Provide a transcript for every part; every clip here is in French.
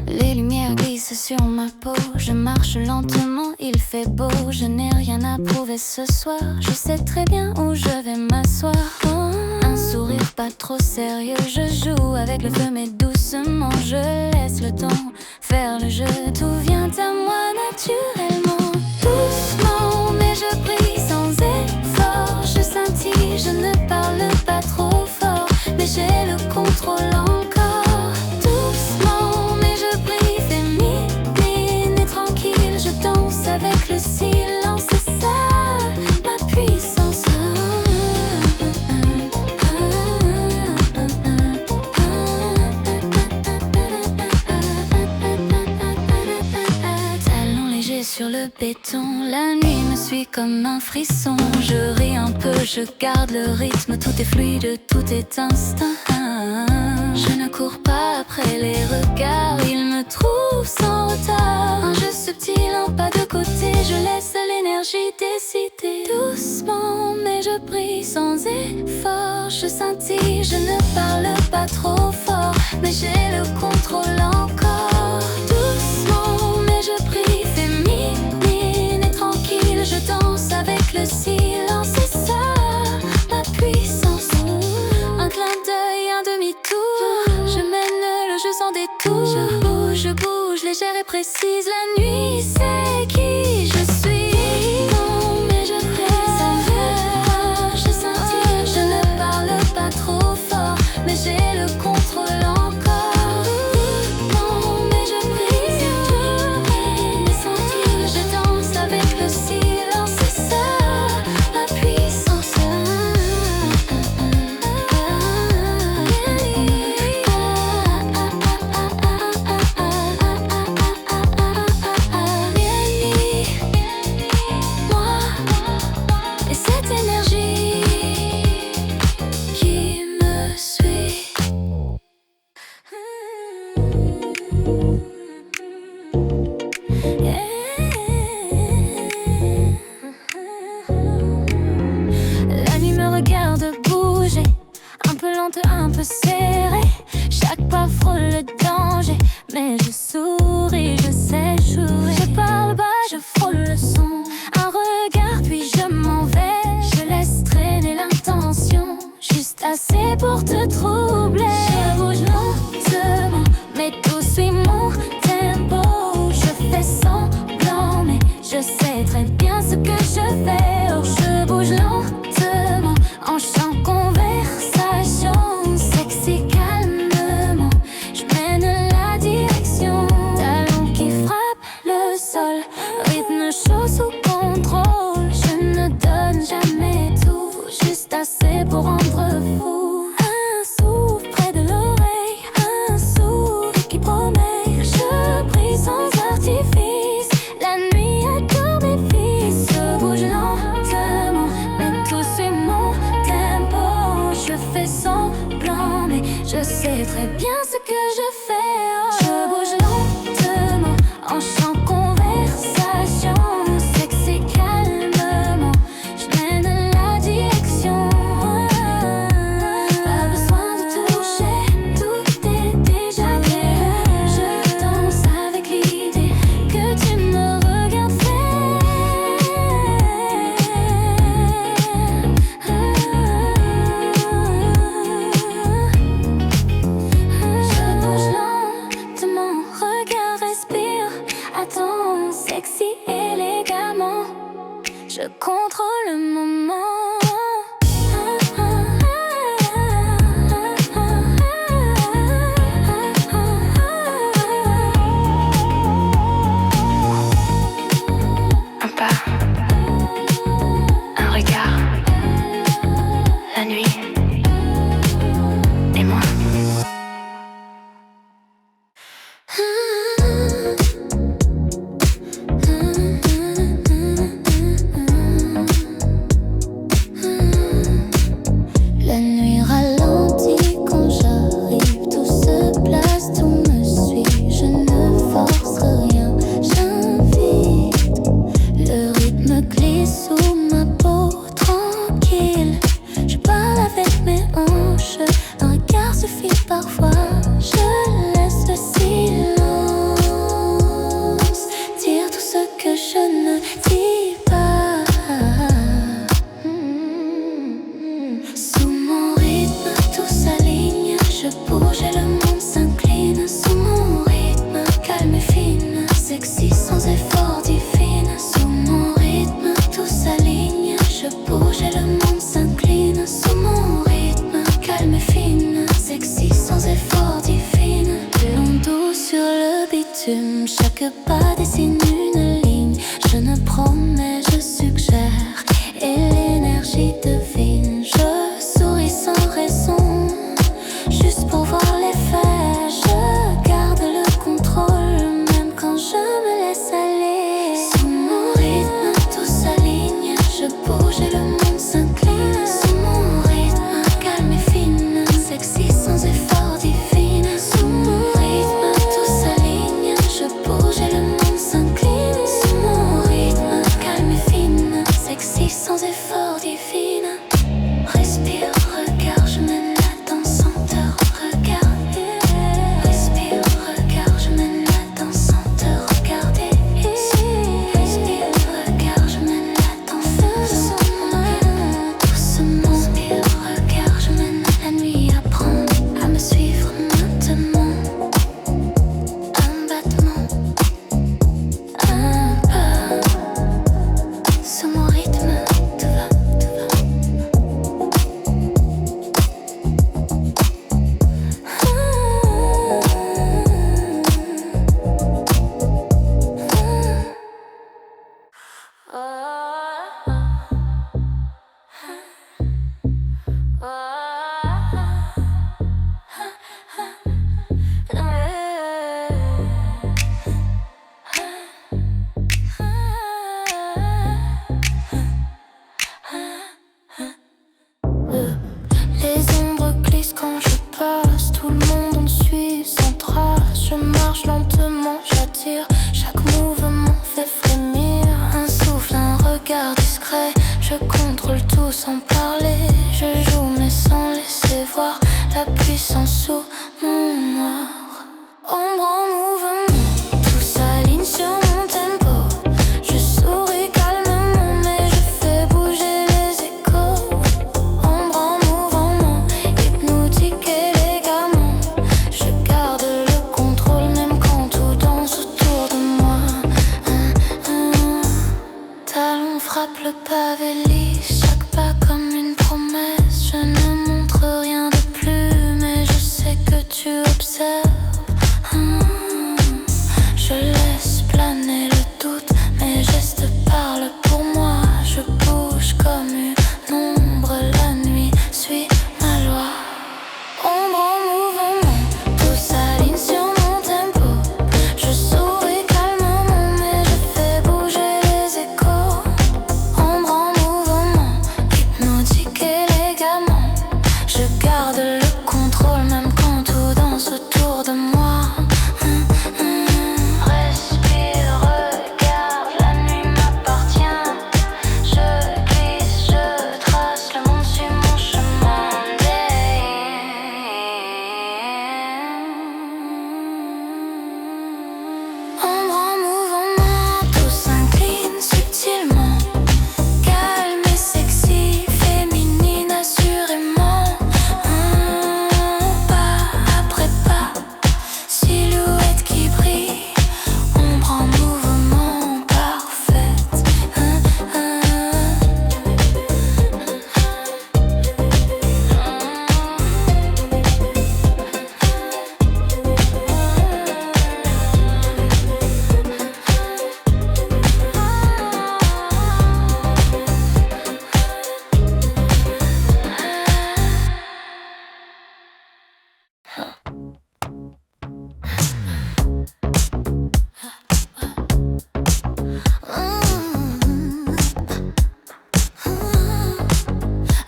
Les lumières glissent sur ma peau, je marche lentement, il fait beau, je n'ai rien à prouver ce soir, je sais très bien où je vais m'asseoir. Un sourire pas trop sérieux, je joue avec le feu mais doucement, je laisse le temps faire le jeu, tout vient à moi naturellement. Doucement mais je brille sans effort, je scintille, je ne parle pas trop fort, mais j'ai le contrôle encore. Doucement mais je brille féminine et tranquille, je danse avec le silence, c'est ça ma puissance. Talons légers sur le béton, la nuit me suit comme un frisson. Je ris un peu, je garde le rythme, tout est fluide, tout est instinct. Je ne cours pas après les regards, ils me trouvent sans retard. Un jeu subtil, un pas de côté, je laisse l'énergie décider. Doucement, mais je brille sans effort, je scintille, je ne parle pas trop fort, mais j'ai le contrôle encore. Doucement, mais je brille féminine et tranquille, je danse avec le silence, c'est ça ma puissance. Un clin d'œil, un demi-tour, je mène le jeu sans détour. Je bouge, légère et précise, la nuit sait qui je suis. Non, mais je brise avec, je scintille, je ne parle pas trop fort, mais j'ai le contrôle encore. Non, mais je brise et sentir, je danse avec le silence, c'est ça ma puissance. Moi et cette énergie qui me suit. La nuit me regarde bouger, un peu lente, un peu serrée. Chaque pas frôle le danger, mais je souris, je sais jouer. Je parle bas, je frôle le son, un regard puis je m'en vais. Je laisse traîner l'intention, juste assez pour te troubler. Je bouge lentement, mais tout suit mon tempo. Je fais semblant, mais je sais très bien ce que je fais. Oh, je bouge lentement, en chant conversation, sexy calmement, je mène la direction. Talons qui frappent le sol, rythme chaud sous contrôle. Je ne donne jamais tout, juste assez pour rendre fou. Un souffle près de l'oreille, un sourire qui promet. Je brille sans artifice, la nuit adore mes fils. Je bouge lentement, mais tout suit mon tempo. Je fais semblant, mais je sais très bien ce que je fais. Oh. Je bouge lentement, en chant conversation, sexy calmement, je mène la direction. Pas besoin de toucher, tout est déjà clair. Je danse avec l'idée que tu me regardes faire. Je bouge lentement, regarde, respire, attends, sexy élégamment, je contrôle le moment. Un pas, un regard, la nuit et moi. La nuit ralentit quand j'arrive, tout se place, tout me suit. Je ne force rien, j'invite. Le rythme glisse sous ma frais. Je contrôle tout sans parler. Je joue mais sans laisser voir la puissance sous mon noir. Ombre en mouvement, tout s'aligne sur mon tempo. Je souris calmement mais je fais bouger les échos. Ombre en mouvement, hypnotique élégamment. Je garde le contrôle même quand tout danse autour de moi. Talon frappe le pavé lisse, chaque pas comme une promesse. Je ne montre rien de plus mais je sais que tu observes. Je laisse planer le doute, mes gestes parlent pour moi. Je bouge comme une ombre, la nuit suit ma loi. Ombre en mouvement, tout s'aligne sur mon tempo. Je souris calmement mais je fais bouger les échos. Ombre en mouvement, hypnotique élégamment. Je garde le contrôle même quand tout danse autour de moi. Respire, regarde, la nuit m'appartient. Je glisse, je trace, le monde suit mon chemin. Ombre en mouvement, tout s'incline subtilement. Calme et sexy, féminine assurément. Pas après pas, silhouette qui brille. Ombre en mouvement, parfaite.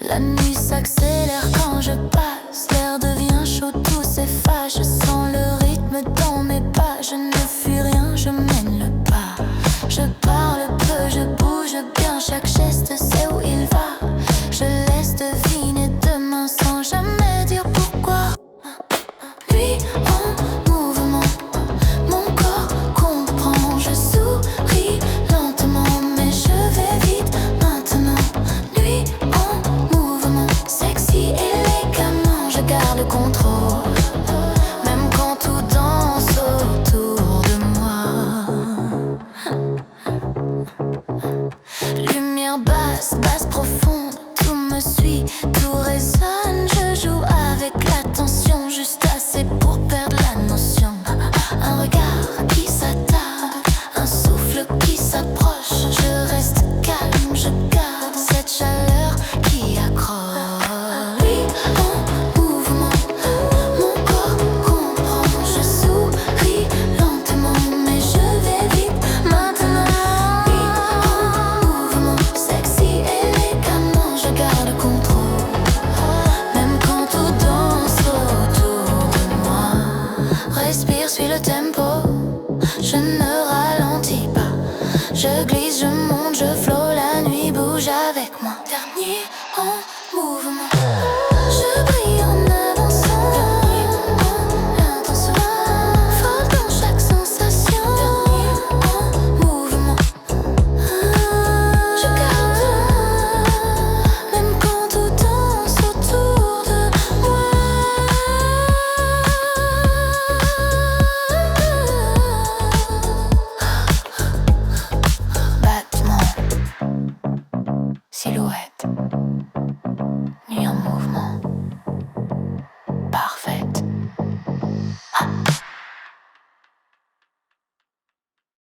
La nuit s'accélère quand je passe. L'air devient chaud, tout s'efface. Je sens le rythme dans mes pas. Je ne fuis rien, je mène le pas. Je parle peu, je bouge bien. Chaque geste sait où il va. Je laisse deviner demain sans jamais dire pourquoi. Nuit en mouvement, mon corps comprend. Je souris lentement mais je vais vite maintenant. Nuit en mouvement, sexy élégamment. Je garde le contrôle même quand tout danse autour de moi. Lumière basse, basse profonde, tout me suit, tout résonne. Je joue avec l'attention, juste assez pour perdre la notion. Un regard qui s'attarde, un souffle qui s'approche. Je reste calme, je garde cette chaleur qui accroche. Oui, en mouvement, mon corps comprend. Je souris lentement mais je vais vite maintenant. Oui, en mouvement, sexy élégamment. Je garde le contrôle même quand tout danse autour de moi. Respire, suis le tempo. Je ne ralentis pas. Je glisse, je monte, je flotte.